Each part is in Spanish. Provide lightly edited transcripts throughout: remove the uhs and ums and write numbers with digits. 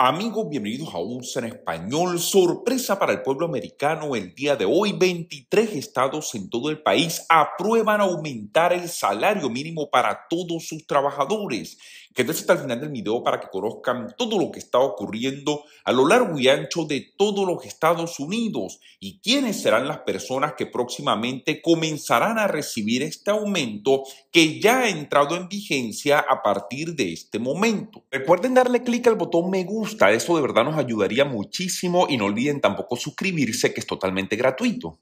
Amigos, bienvenidos a USA en Español. Sorpresa para el pueblo americano el día de hoy. 23 estados en todo el país aprueban aumentar el salario mínimo para todos sus trabajadores. Quédense hasta el final del video para que conozcan todo lo que está ocurriendo a lo largo y ancho de todos los Estados Unidos y quiénes serán las personas que próximamente comenzarán a recibir este aumento que ya ha entrado en vigencia a partir de este momento. Recuerden darle clic al botón me gusta, eso de verdad nos ayudaría muchísimo y no olviden tampoco suscribirse, que es totalmente gratuito.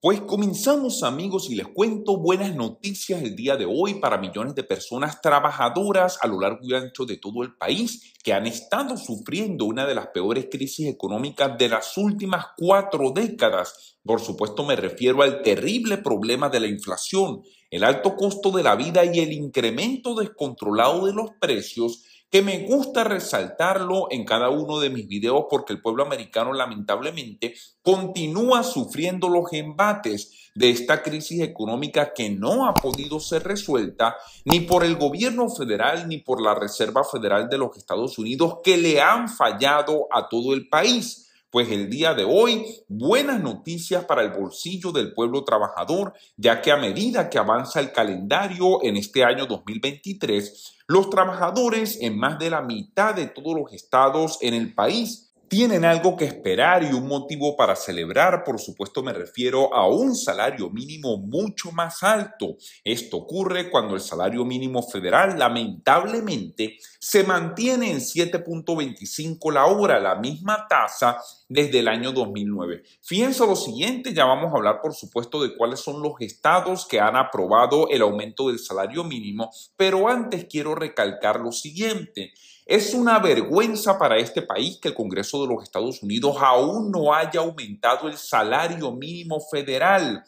Pues comenzamos, amigos, y les cuento buenas noticias el día de hoy para millones de personas trabajadoras a lo largo y ancho de todo el país que han estado sufriendo una de las peores crisis económicas de las últimas 4 décadas. Por supuesto, me refiero al terrible problema de la inflación, el alto costo de la vida y el incremento descontrolado de los precios, que me gusta resaltarlo en cada uno de mis videos porque el pueblo americano lamentablemente continúa sufriendo los embates de esta crisis económica que no ha podido ser resuelta ni por el gobierno federal ni por la Reserva Federal de los Estados Unidos, que le han fallado a todo el país. Pues el día de hoy, buenas noticias para el bolsillo del pueblo trabajador, ya que a medida que avanza el calendario en este año 2023, los trabajadores en más de la mitad de todos los estados en el país tienen algo que esperar y un motivo para celebrar. Por supuesto, me refiero a un salario mínimo mucho más alto. Esto ocurre cuando el salario mínimo federal lamentablemente se mantiene en 7.25 la hora, la misma tasa desde el año 2009. Fíjense lo siguiente, ya vamos a hablar por supuesto de cuáles son los estados que han aprobado el aumento del salario mínimo, pero antes quiero recalcar lo siguiente. Es una vergüenza para este país que el Congreso de los Estados Unidos aún no haya aumentado el salario mínimo federal.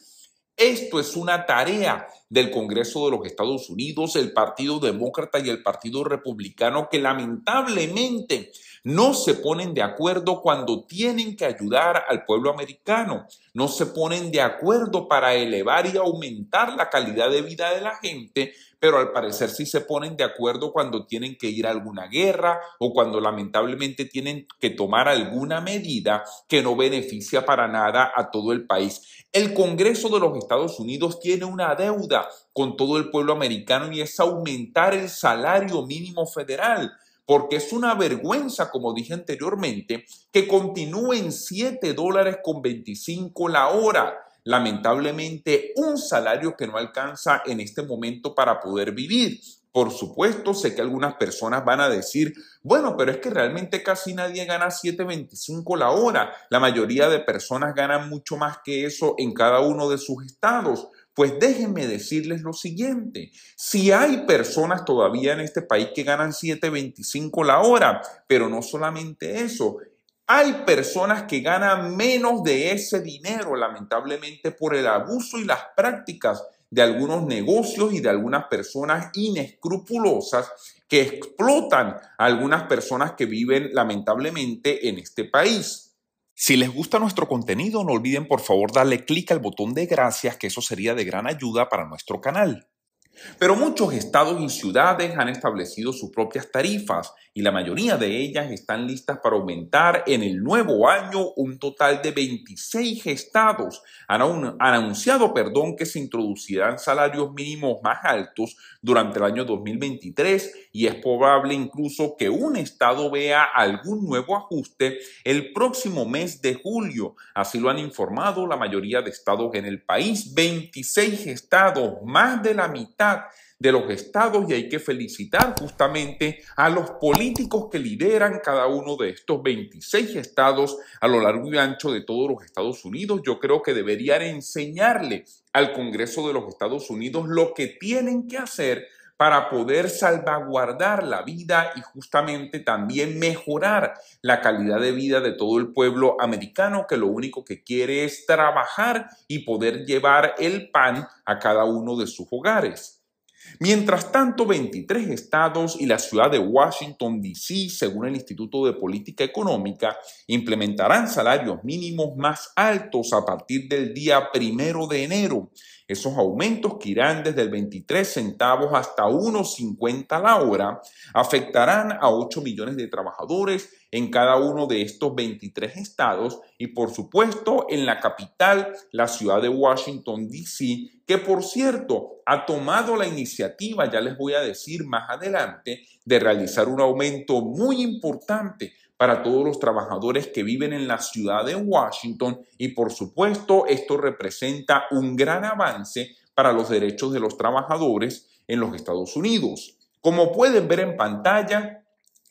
Esto es una tarea del Congreso de los Estados Unidos, el Partido Demócrata y el Partido Republicano, que lamentablemente no se ponen de acuerdo cuando tienen que ayudar al pueblo americano. No se ponen de acuerdo para elevar y aumentar la calidad de vida de la gente, pero al parecer sí se ponen de acuerdo cuando tienen que ir a alguna guerra o cuando lamentablemente tienen que tomar alguna medida que no beneficia para nada a todo el país. El Congreso de los Estados Unidos tiene una deuda con todo el pueblo americano y es aumentar el salario mínimo federal, porque es una vergüenza, como dije anteriormente, que continúe en $7.25 la hora. Lamentablemente, un salario que no alcanza en este momento para poder vivir. Por supuesto, sé que algunas personas van a decir, bueno, pero es que realmente casi nadie gana $7.25 la hora. La mayoría de personas ganan mucho más que eso en cada uno de sus estados. Pues déjenme decirles lo siguiente, si hay personas todavía en este país que ganan $7.25 la hora, pero no solamente eso, hay personas que ganan menos de ese dinero, lamentablemente por el abuso y las prácticas de algunos negocios y de algunas personas inescrupulosas que explotan a algunas personas que viven lamentablemente en este país. Si les gusta nuestro contenido, no olviden por favor darle clic al botón de gracias, que eso sería de gran ayuda para nuestro canal. Pero muchos estados y ciudades han establecido sus propias tarifas y la mayoría de ellas están listas para aumentar en el nuevo año. Un total de 26 estados han anunciado que se introducirán salarios mínimos más altos durante el año 2023 y es probable incluso que un estado vea algún nuevo ajuste el próximo mes de julio. Así lo han informado la mayoría de estados en el país. 26 estados, más de la mitad de los estados, y hay que felicitar justamente a los políticos que lideran cada uno de estos 26 estados a lo largo y ancho de todos los Estados Unidos. Yo creo que deberían enseñarle al Congreso de los Estados Unidos lo que tienen que hacer para poder salvaguardar la vida y justamente también mejorar la calidad de vida de todo el pueblo americano, que lo único que quiere es trabajar y poder llevar el pan a cada uno de sus hogares. Mientras tanto, 23 estados y la ciudad de Washington, D.C., según el Instituto de Política Económica, implementarán salarios mínimos más altos a partir del día 1 de enero. Esos aumentos, que irán desde el 23 centavos hasta 1.50 la hora, afectarán a 8 millones de trabajadores en cada uno de estos 23 estados y por supuesto en la capital, la ciudad de Washington, D.C., que por cierto ha tomado la iniciativa, ya les voy a decir más adelante, de realizar un aumento muy importante para todos los trabajadores que viven en la ciudad de Washington y por supuesto esto representa un gran avance para los derechos de los trabajadores en los Estados Unidos. Como pueden ver en pantalla,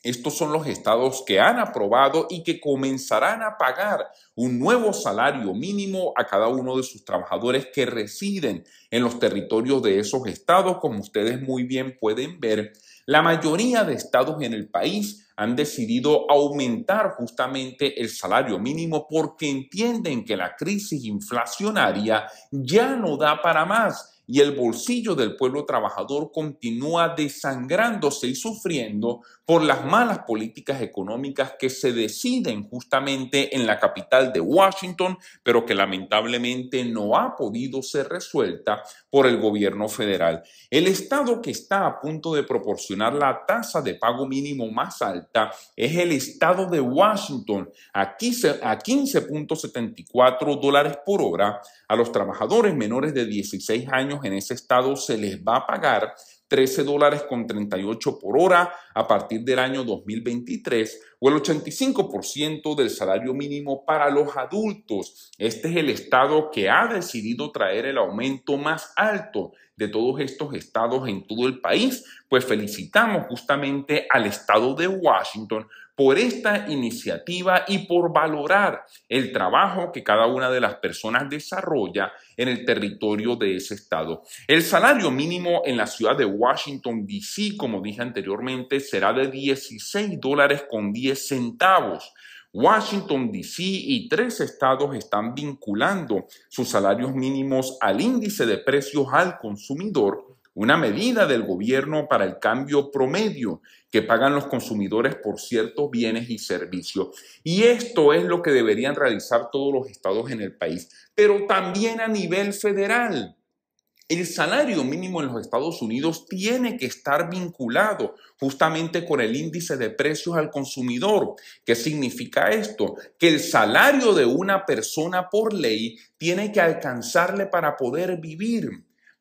estos son los estados que han aprobado y que comenzarán a pagar un nuevo salario mínimo a cada uno de sus trabajadores que residen en los territorios de esos estados. Como ustedes muy bien pueden ver, la mayoría de estados en el país han decidido aumentar justamente el salario mínimo porque entienden que la crisis inflacionaria ya no da para más y el bolsillo del pueblo trabajador continúa desangrándose y sufriendo por las malas políticas económicas que se deciden justamente en la capital de Washington, pero que lamentablemente no ha podido ser resuelta por el gobierno federal. El estado que está a punto de proporcionar la tasa de pago mínimo más alta es el estado de Washington, a 15.74 dólares por hora. A los trabajadores menores de 16 años en ese estado se les va a pagar 13 dólares con 38 por hora a partir del año 2023 o el 85% del salario mínimo para los adultos. Este es el estado que ha decidido traer el aumento más alto de todos estos estados en todo el país. Pues felicitamos justamente al estado de Washington por esta iniciativa y por valorar el trabajo que cada una de las personas desarrolla en el territorio de ese estado. El salario mínimo en la ciudad de Washington, D.C., como dije anteriormente, será de 16 dólares con 10 centavos. Washington, D.C. y 3 estados están vinculando sus salarios mínimos al índice de precios al consumidor, una medida del gobierno para el cambio promedio que pagan los consumidores por ciertos bienes y servicios. Y esto es lo que deberían realizar todos los estados en el país, pero también a nivel federal. El salario mínimo en los Estados Unidos tiene que estar vinculado justamente con el índice de precios al consumidor. ¿Qué significa esto? Que el salario de una persona por ley tiene que alcanzarle para poder vivir,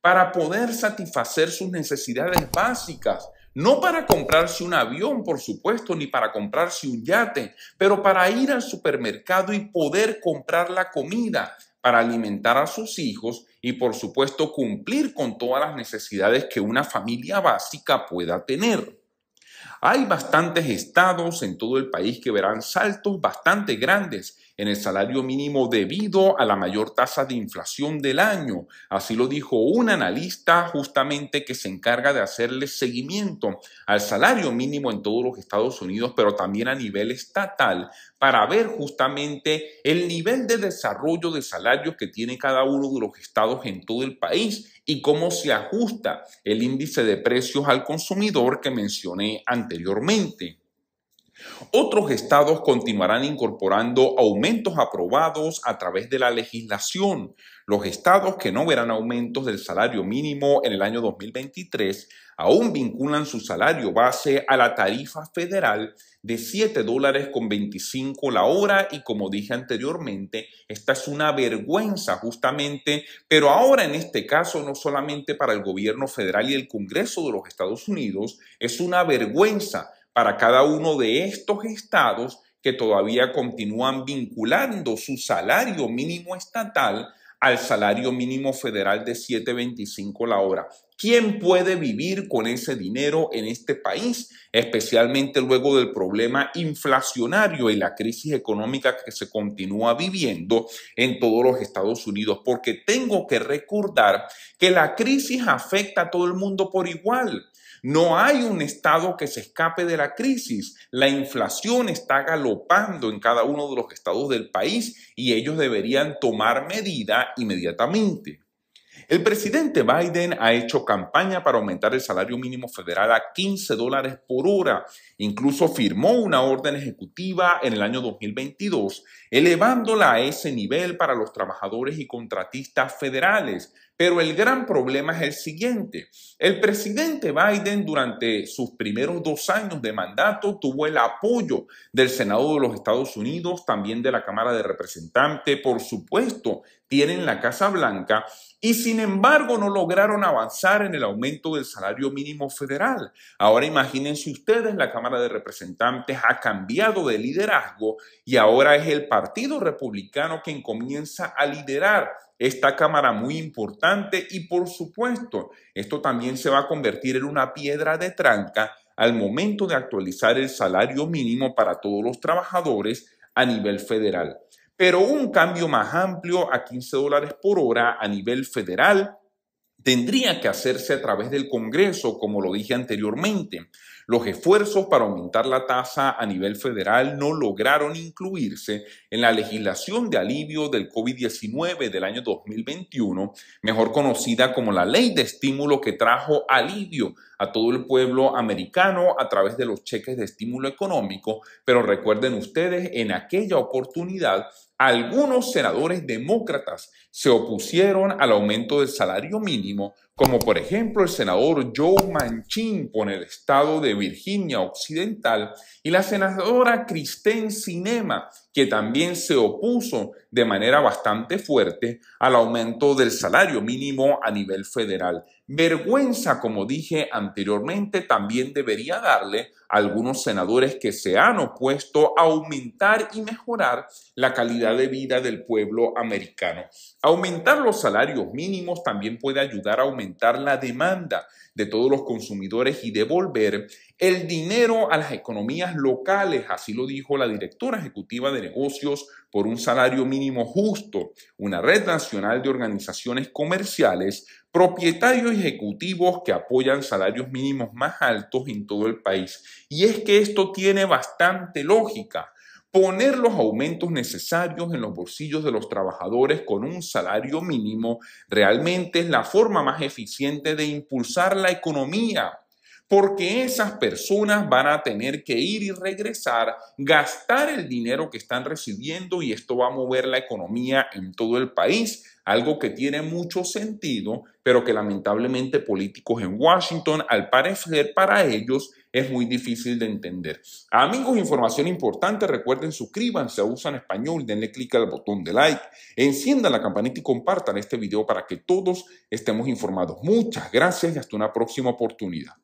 para poder satisfacer sus necesidades básicas. No para comprarse un avión, por supuesto, ni para comprarse un yate, pero para ir al supermercado y poder comprar la comida, para alimentar a sus hijos y, por supuesto, cumplir con todas las necesidades que una familia básica pueda tener. Hay bastantes estados en todo el país que verán saltos bastante grandes en el salario mínimo debido a la mayor tasa de inflación del año. Así lo dijo un analista justamente que se encarga de hacerle seguimiento al salario mínimo en todos los Estados Unidos, pero también a nivel estatal, para ver justamente el nivel de desarrollo de salarios que tiene cada uno de los estados en todo el país y cómo se ajusta el índice de precios al consumidor que mencioné anteriormente. Otros estados continuarán incorporando aumentos aprobados a través de la legislación. Los estados que no verán aumentos del salario mínimo en el año 2023 aún vinculan su salario base a la tarifa federal de 7 dólares con 25 la hora y como dije anteriormente, esta es una vergüenza justamente, pero ahora en este caso no solamente para el gobierno federal y el Congreso de los Estados Unidos, es una vergüenza para cada uno de estos estados que todavía continúan vinculando su salario mínimo estatal al salario mínimo federal de 7.25 la hora. ¿Quién puede vivir con ese dinero en este país? Especialmente luego del problema inflacionario y la crisis económica que se continúa viviendo en todos los Estados Unidos. Porque tengo que recordar que la crisis afecta a todo el mundo por igual. No hay un estado que se escape de la crisis. La inflación está galopando en cada uno de los estados del país y ellos deberían tomar medida inmediatamente. El presidente Biden ha hecho campaña para aumentar el salario mínimo federal a $15 por hora. Incluso firmó una orden ejecutiva en el año 2022, elevándola a ese nivel para los trabajadores y contratistas federales. Pero el gran problema es el siguiente. El presidente Biden durante sus primeros 2 años de mandato tuvo el apoyo del Senado de los Estados Unidos, también de la Cámara de Representantes, por supuesto, tienen la Casa Blanca y sin embargo no lograron avanzar en el aumento del salario mínimo federal. Ahora imagínense ustedes, la Cámara de Representantes ha cambiado de liderazgo y ahora es el Partido Republicano quien comienza a liderar esta Cámara muy importante y por supuesto esto también se va a convertir en una piedra de tranca al momento de actualizar el salario mínimo para todos los trabajadores a nivel federal. Pero un cambio más amplio a $15 por hora a nivel federal tendría que hacerse a través del Congreso, como lo dije anteriormente. Los esfuerzos para aumentar la tasa a nivel federal no lograron incluirse en la legislación de alivio del COVID-19 del año 2021, mejor conocida como la Ley de Estímulo, que trajo alivio a todo el pueblo americano a través de los cheques de estímulo económico. Pero recuerden ustedes, en aquella oportunidad, algunos senadores demócratas se opusieron al aumento del salario mínimo, como por ejemplo el senador Joe Manchin por el estado de Virginia Occidental y la senadora Kyrsten Sinema, que también se opuso de manera bastante fuerte al aumento del salario mínimo a nivel federal. Vergüenza, como dije anteriormente, también debería darle a algunos senadores que se han opuesto a aumentar y mejorar la calidad de vida del pueblo americano. Aumentar los salarios mínimos también puede ayudar a aumentar la demanda de todos los consumidores y devolver el dinero a las economías locales, así lo dijo la directora ejecutiva de negocios por un salario mínimo justo, una red nacional de organizaciones comerciales, propietarios y ejecutivos que apoyan salarios mínimos más altos en todo el país. Y es que esto tiene bastante lógica. Poner los aumentos necesarios en los bolsillos de los trabajadores con un salario mínimo realmente es la forma más eficiente de impulsar la economía, porque esas personas van a tener que ir y regresar, gastar el dinero que están recibiendo y esto va a mover la economía en todo el país. Algo que tiene mucho sentido, pero que lamentablemente políticos en Washington, al parecer para ellos, es muy difícil de entender. Amigos, información importante, recuerden suscríbanse a USA en Español, denle clic al botón de like, enciendan la campanita y compartan este video para que todos estemos informados. Muchas gracias y hasta una próxima oportunidad.